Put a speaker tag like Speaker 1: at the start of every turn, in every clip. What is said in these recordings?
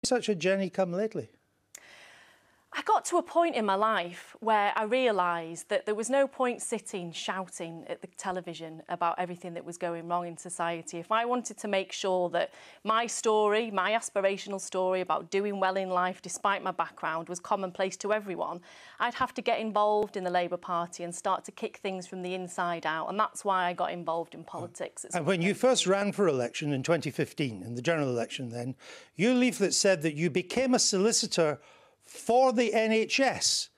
Speaker 1: Such a Jenny come lately?
Speaker 2: I got to a point in my life where I realised that there was no point sitting shouting at the television about everything that was going wrong in society. If I wanted to make sure that my story, my aspirational story about doing well in life despite my background was commonplace to everyone, I'd have to get involved in the Labour Party and start to kick things from the inside out. And that's why I got involved in politics.
Speaker 1: And when you first ran for election in 2015, in the general election then, your leaflet said that you became a solicitor for the NHS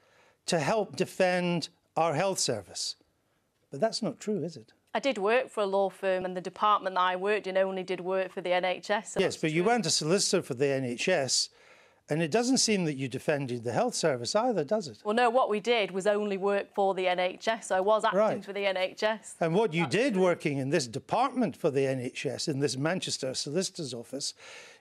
Speaker 1: to help defend our health service. But that's not true, is it?
Speaker 2: I did work for a law firm, and the department that I worked in only did work for the NHS. So
Speaker 1: yes, but you weren't a solicitor for the NHS, and it doesn't seem that you defended the health service either, does it?
Speaker 2: Well, no, what we did was only work for the NHS, so I was acting for the NHS.
Speaker 1: And what you did working in this department for the NHS, in this Manchester solicitor's office,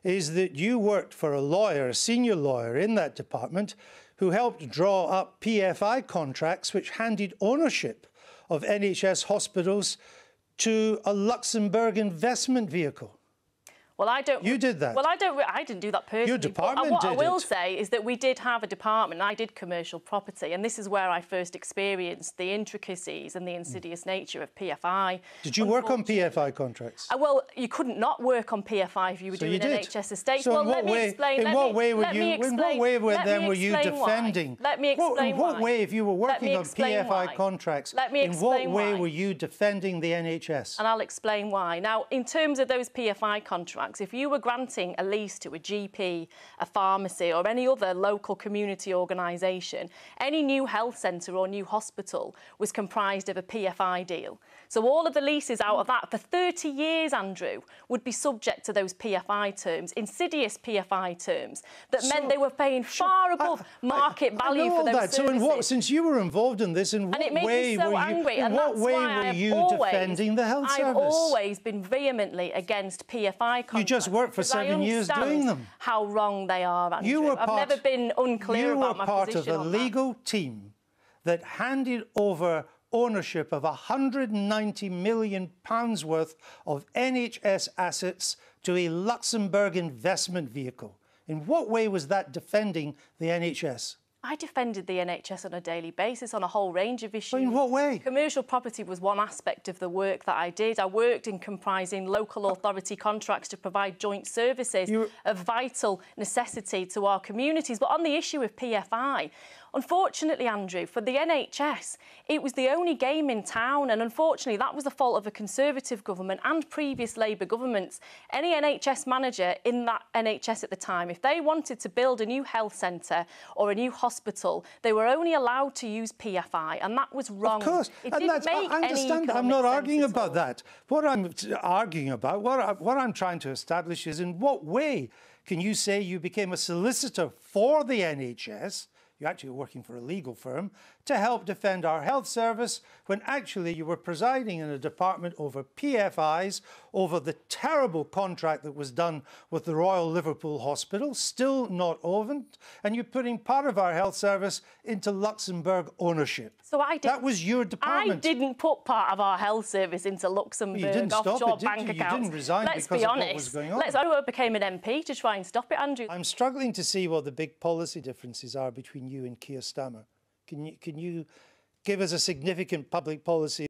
Speaker 1: is that you worked for a lawyer, a senior lawyer in that department, who helped draw up PFI contracts which handed ownership of NHS hospitals to a Luxembourg investment vehicle.
Speaker 2: Well, I don't.
Speaker 1: You did that.
Speaker 2: Well, I didn't do that personally.
Speaker 1: Your department did it.
Speaker 2: What I will say is that we did have a department. I did commercial property, and this is where I first experienced the intricacies and the insidious nature of PFI.
Speaker 1: Did you work on PFI contracts?
Speaker 2: Well, you couldn't not work on PFI if you were doing NHS estates.
Speaker 1: So
Speaker 2: well,
Speaker 1: in what way? In what way were you defending?
Speaker 2: Let me explain.
Speaker 1: In what way, if you were working on PFI contracts, in what way were you defending the NHS?
Speaker 2: And I'll explain why. Now, in terms of those PFI contracts, if you were granting a lease to a GP, a pharmacy or any other local community organisation, any new health centre or new hospital was comprised of a PFI deal. So all of the leases out of that for 30 years, Andrew, would be subject to those PFI terms, insidious PFI terms, that meant they were paying far above market value for those services.
Speaker 1: Since you were involved in this, in what way were you defending the health service?
Speaker 2: I've always been vehemently against PFI contracts.
Speaker 1: You just worked for 7 years doing them.
Speaker 2: How wrong they are, Andrew. I've never been unclear about my position on that.
Speaker 1: You were part of a legal team that handed over ownership of £190 million worth of NHS assets to a Luxembourg investment vehicle. In what way was that defending the NHS?
Speaker 2: I defended the NHS on a daily basis on a whole range of issues.
Speaker 1: In what way?
Speaker 2: Commercial property was one aspect of the work that I did. I worked in comprising local authority contracts to provide joint services of vital necessity to our communities. But on the issue of PFI, unfortunately, Andrew, for the NHS, it was the only game in town, and unfortunately that was the fault of a Conservative government and previous Labour governments. Any NHS manager in that NHS at the time, if they wanted to build a new health centre or a new hospital, they were only allowed to use PFI, and that was wrong.
Speaker 1: Of course,
Speaker 2: it didn't make
Speaker 1: I understand. I'm not arguing about that. What I'm arguing about, what I'm trying to establish is in what way can you say you became a solicitor for the NHS? You're actually working for a legal firm to help defend our health service when actually you were presiding in a department over PFIs, over the terrible contract that was done with the Royal Liverpool Hospital, still not over, and you're putting part of our health service into Luxembourg ownership.
Speaker 2: So I didn't,
Speaker 1: that was your department.
Speaker 2: I didn't put part of our health service into Luxembourg offshore bank accounts.
Speaker 1: You didn't resign because of what was going on.
Speaker 2: I became an MP to try and stop it, Andrew.
Speaker 1: I'm struggling to see what the big policy differences are between you and Keir Starmer. Can you give us a significant public policy